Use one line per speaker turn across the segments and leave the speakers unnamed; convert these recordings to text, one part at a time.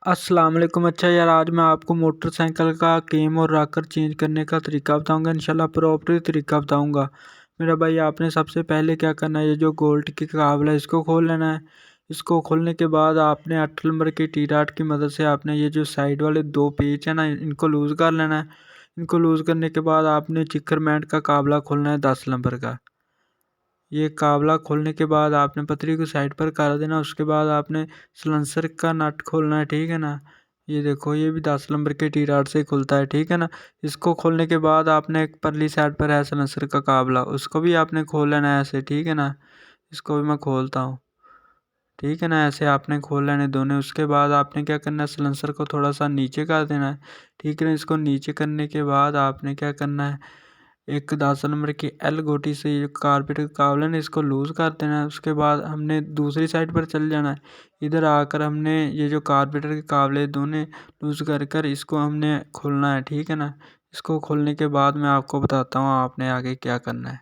अस्सलाम वालेकुम। अच्छा यार, आज मैं आपको मोटरसाइकिल का केम और रॉकर चेंज करने का तरीका बताऊंगा। इंशाल्लाह प्रॉपर तरीका बताऊंगा। मेरा भाई, आपने सबसे पहले क्या करना है, ये जो गोल्ड की काबल है इसको खोल लेना है। इसको खोलने के बाद आपने 8 नंबर की टी डाट की मदद से आपने ये जो साइड वाले दो पेच है ना, इनको लूज़ कर लेना है। इनको लूज़ करने के बाद आपने चिकरमैट का काबला खोलना है 10 नंबर का। ये काबला खोलने के बाद आपने पतरी को साइड पर कर देना। उसके बाद आपने सलेंसर का नट खोलना है, ठीक है ना। ये देखो, ये भी 10 नंबर के टी राड से खुलता है, ठीक है ना। इसको खोलने के बाद आपने एक परली साइड पर है सलेंसर का काबला, उसको भी आपने खोल लेना है ऐसे, ठीक है ना। इसको भी मैं खोलता हूँ, ठीक है ना। ऐसे आपने खोल लेने दोनों। उसके बाद आपने क्या करना है, सलेंसर को थोड़ा सा नीचे कर देना है, ठीक है ना। इसको नीचे करने के बाद आपने क्या करना है, एक 10 नंबर की एल गोटी से ये कारपेट का कावलन है इसको लूज़ कर देना है। उसके बाद हमने दूसरी साइड पर चल जाना है। इधर आकर हमने ये जो कारपेटर के कावले दोनों लूज़ कर कर इसको हमने खोलना है, ठीक है ना। इसको खोलने के बाद मैं आपको बताता हूँ आपने आगे क्या करना है,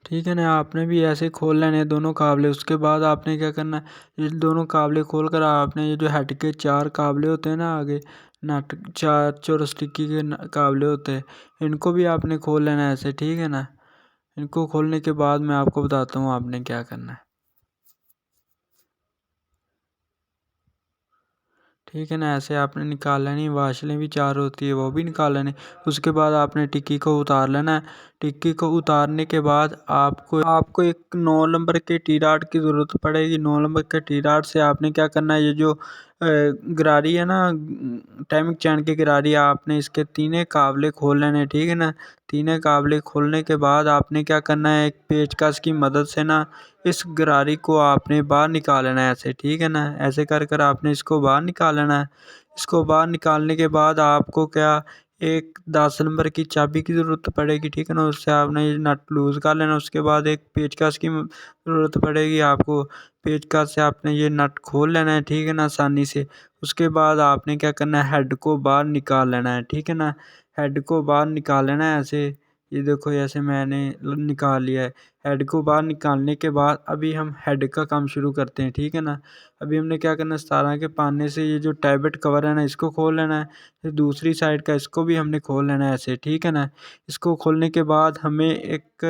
ठीक है ना। आपने भी ऐसे खोल लेने हैं दोनों काबले। उसके बाद आपने क्या करना है, ये दोनों काबले खोल कर आपने ये जो हेड के 4 काबले होते हैं ना आगे, नट 4 चौरस्टिक्की के काबले होते हैं, इनको भी आपने खोल लेना है ऐसे, ठीक है ना। इनको खोलने के बाद मैं आपको बताता हूँ आपने क्या करना है, ठीक है ना। ऐसे आपने निकाल लेनी। वाशलें भी 4 होती है, वो भी निकाल लेने। उसके बाद आपने टिक्की को उतार लेना है। टिक्की को उतारने के बाद आपको एक 9 नंबर के टी राड की ज़रूरत पड़ेगी। 9 नंबर के टी राड से आपने क्या करना है, ये जो गरारी है ना, टाइमिंग चैन की गरारी, आपने इसके तीनों काबले खोल लेने, ठीक है ना। तीनों काबले खोलने के बाद आपने क्या करना है, एक पेचकस की मदद से ना इस गरारी को आपने बाहर निकाल लेना है ऐसे, ठीक है ना। ऐसे कर कर आपने इसको बाहर निकाल लेना है। इसको बाहर निकालने के बाद आपको क्या, एक 10 नंबर की चाबी की ज़रूरत पड़ेगी, ठीक है ना। उससे आपने ये नट लूज़ कर लेना। उसके बाद एक पेचकस की ज़रूरत पड़ेगी आपको। पेचकस से आपने ये नट खोल लेना है, ठीक है ना, आसानी से। उसके बाद आपने क्या करना है, हेड को बाहर निकाल लेना है, ठीक है ना। हेड को बाहर निकाल लेना है ऐसे। ये देखो, ऐसे मैंने निकाल लिया है। हेड को बाहर निकालने के बाद अभी हम हेड का काम शुरू करते हैं, ठीक है ना। अभी हमने क्या करना है, 17 के पाने से ये जो टैबलेट कवर है ना, इसको खोल लेना है। फिर दूसरी साइड का इसको भी हमने खोल लेना है ऐसे, ठीक है ना। इसको खोलने के बाद हमें एक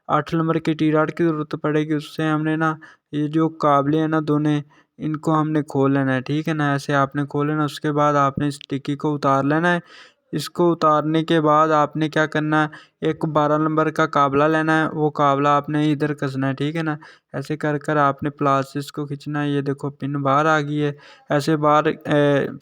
8 नंबर की टी रॉड की ज़रूरत पड़ेगी। उससे हमने ना ये जो काबले हैं ना दोनों, इनको हमने खोल लेना है, ठीक है ना। ऐसे आपने खोल लेना। उसके बाद आपने इस टिक्की को उतार लेना है। इसको उतारने के बाद आपने क्या करना है, एक 12 नंबर का काबला लेना है, वो काबला आपने इधर कसना है, ठीक है ना। ऐसे कर कर आपने प्लास से इसको खींचना है। ये देखो, पिन बाहर आ गई है। ऐसे बाहर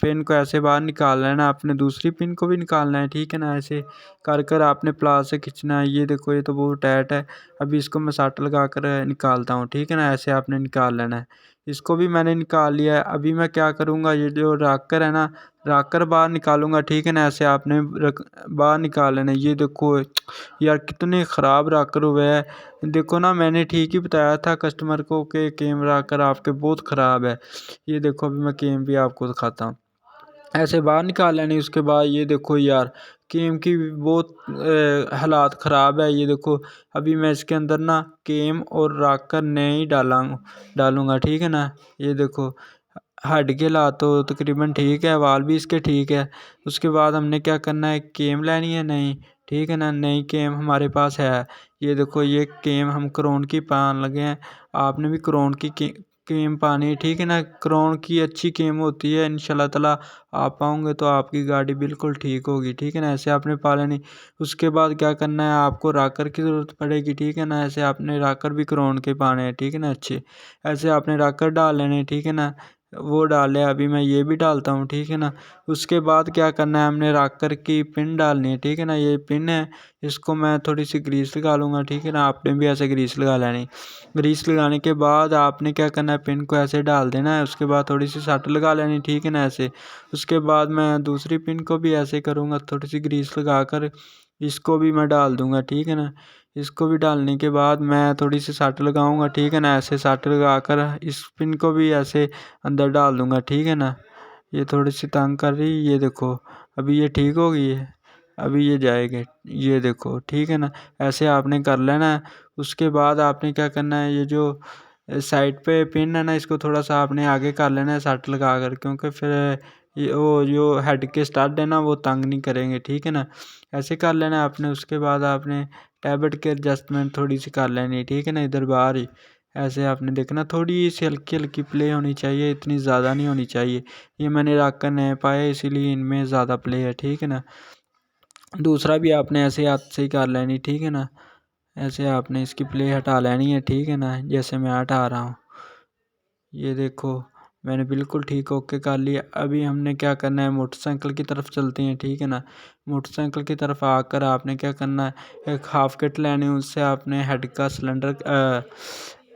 पिन को ऐसे बाहर निकाल लेना है। आपने दूसरी पिन को भी निकालना है, ठीक है ना। ऐसे कर कर आपने प्लास से खींचना है। ये देखो, ये तो बहुत टाइट है। अभी इसको मैं सट लगा कर निकालता हूँ, ठीक है ना। ऐसे आपने निकाल लेना है। इसको भी मैंने निकाल लिया है। अभी मैं क्या करूँगा, ये जो रॉकर है ना, रॉकर बाहर निकालूंगा, ठीक है ना। ऐसे आपने बाहर निकाल लेना। ये देखो यार, कितने ख़राब रॉकर हुए हैं। देखो ना, मैंने ठीक ही बताया था कस्टमर को कि केम रॉकर आपके बहुत ख़राब है। ये देखो, अभी मैं केम भी आपको दिखाता हूँ। ऐसे बाहर निकाल लेनी। उसके बाद ये देखो यार, केम की भी बहुत हालात ख़राब है। ये देखो, अभी मैं इसके अंदर ना केम और रॉकर नहीं डालूंगा, ठीक है ना। ये देखो, हेड के हालात तो तकरीबन ठीक है, वाल भी इसके ठीक है। उसके बाद हमने क्या करना है, केम लेनी है नई, ठीक है ना। नई केम हमारे पास है। ये देखो, ये केम हम क्रोन की पान लगे हैं। आपने भी क्रोन की केम पानी है, ठीक है ना। क्रोन की अच्छी केम होती है। इंशाल्लाह ताला आप पाओगे तो आपकी गाड़ी बिल्कुल ठीक होगी, ठीक है ना। ऐसे आपने पा लेनी। उसके बाद क्या करना है, आपको रॉकर की ज़रूरत पड़ेगी, ठीक है ना। ऐसे आपने रॉकर भी क्रोन के पाने हैं, ठीक है ना, अच्छे। ऐसे आपने रॉकर डाल लेने, ठीक है ना। वो डाले, अभी मैं ये भी डालता हूँ, ठीक है ना। उसके बाद क्या करना है, हमने रॉकर की पिन डालनी है, ठीक है ना। ये पिन है, इसको मैं थोड़ी सी ग्रीस लगा लूँगा, ठीक है ना। आपने भी ऐसे ग्रीस लगा लेनी। ग्रीस लगाने के बाद आपने क्या करना है, पिन को ऐसे डाल देना है। उसके बाद थोड़ी सी सट लगा लेनी, ठीक है ना, ऐसे। उसके बाद मैं दूसरी पिन को भी ऐसे करूँगा, थोड़ी सी ग्रीस लगा कर इसको भी मैं डाल दूँगा, ठीक है ना। इसको भी डालने के बाद मैं थोड़ी सी सट लगाऊँगा, ठीक है ना। ऐसे सट लगा कर इस पिन को भी ऐसे अंदर डाल दूँगा, ठीक है ना। ये थोड़ी सी तंग कर रही, ये देखो, अभी ये ठीक हो गई है। अभी ये जाएगा, ये देखो, ठीक है ना। ऐसे आपने कर लेना है। उसके बाद आपने क्या करना है, ये जो साइड पे पिन है ना, इसको थोड़ा सा आपने आगे कर लेना है सट लगा कर, क्योंकि फिर ये वो जो हेड के स्टड है ना वो तंग नहीं करेंगे, ठीक है ना। ऐसे कर लेना है आपने। उसके बाद आपने टैबलेट के एडजस्टमेंट थोड़ी सी कर लेनी है, ठीक है ना, इधर बाहर ही। ऐसे आपने देखना थोड़ी सी हल्की हल्की प्ले होनी चाहिए, इतनी ज़्यादा नहीं होनी चाहिए। ये मैंने रख कर नहीं पाया इसीलिए इनमें ज़्यादा प्ले है, ठीक है ना। दूसरा भी आपने ऐसे हाथ से ही कर लेनी, ठीक है ना। ऐसे आपने इसकी प्ले हटा लेनी है, ठीक है ना, जैसे मैं हटा रहा हूँ। ये देखो मैंने बिल्कुल ठीक ओके कर लिया। अभी हमने क्या करना है, मोटरसाइकिल की तरफ चलते हैं, ठीक है ना। मोटरसाइकिल की तरफ आकर आपने क्या करना है, एक हाफ किट लेनी है, उससे आपने हेड का सिलेंडर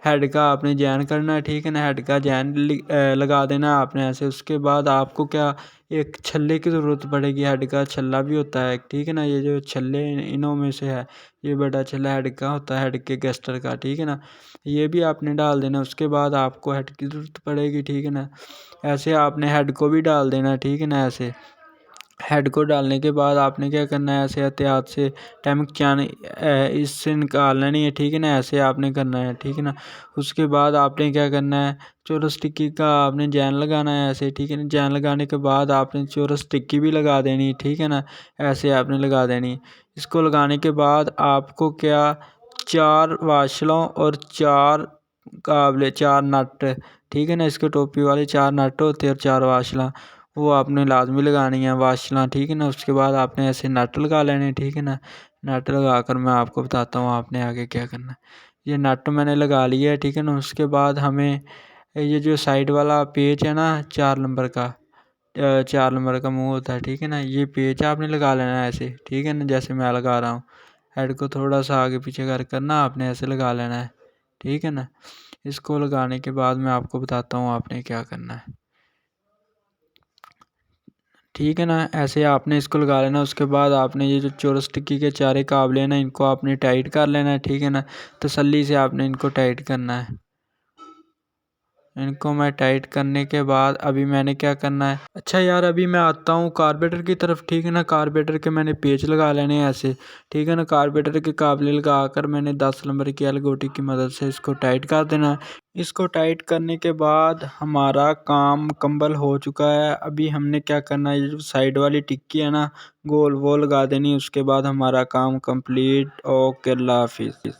हेड का आपने जैन करना है, ठीक है ना। हेड का जैन लगा देना है आपने ऐसे। उसके बाद आपको क्या, एक छल्ले की ज़रूरत पड़ेगी। हेड का छल्ला भी होता है, ठीक है ना। ये जो छल्ले इनों में से है, ये बड़ा छल्ला हेड का होता है, हेड के गेस्टर का, ठीक है ना। ये भी आपने डाल देना। उसके बाद आपको हेड की ज़रूरत पड़ेगी, ठीक है ना। ऐसे आपने हेड को भी डाल देना, ठीक है ना। ऐसे हेड को डालने के बाद आपने क्या करना है, ऐसे एहतियात से टाइमिंग चान इससे निकाल लेनी है, ठीक है ना। ऐसे आपने करना है, ठीक है ना। उसके बाद आपने क्या करना है, चोरस टिक्की का आपने जैन लगाना है ऐसे, ठीक है ना। जैन लगाने के बाद आपने चोरस टिक्की भी लगा देनी, ठीक है ना। ऐसे आपने लगा देनी। इसको लगाने के बाद आपको क्या, 4 वाशलों और 4 काबले, 4 नट, ठीक है ना। इसके टोपी वाले 4 नट होते हैं और 4 वाशला, वो आपने लाजमी लगानी है वाशला, ठीक है ना। उसके बाद आपने ऐसे नट लगा लेने, ठीक है ना। नट लगा कर मैं आपको बताता हूँ आपने आगे क्या करना है। ये नट मैंने लगा लिया है, ठीक है ना। उसके बाद हमें ये जो साइड वाला पेच है ना, 4 नंबर का, 4 नंबर का मुंह होता है, ठीक है ना। ये पेच आपने लगा लेना है ऐसे, ठीक है ना, जैसे मैं लगा रहा हूँ। हेड को थोड़ा सा आगे पीछे कर ना आपने ऐसे लगा लेना है, ठीक है ना। इसको लगाने के बाद मैं आपको बताता हूँ आपने क्या करना है, ठीक है ना। ऐसे आपने इसको लगा लेना। उसके बाद आपने ये जो चोरस टिक्की के चारे काबले हैं ना, इनको आपने टाइट कर लेना है, ठीक है ना। तसल्ली से आपने इनको टाइट करना है। इनको मैं टाइट करने के बाद अभी मैंने क्या करना है, अच्छा यार अभी मैं आता हूँ कार्बेटर की तरफ, ठीक है ना। कार्बेटर के मैंने पेच लगा लेने हैं ऐसे, ठीक है ना। कार्बेटर के काबले लगा कर मैंने 10 नंबर की एलगोटी की मदद से इसको टाइट कर देना है। इसको टाइट करने के बाद हमारा काम मुकम्मल हो चुका है। अभी हमने क्या करना है, ये जो साइड वाली टिक्की है ना, गोल वो लगा देनी है। उसके बाद हमारा काम कंप्लीट। ओके, अल्लाह हाफिज़।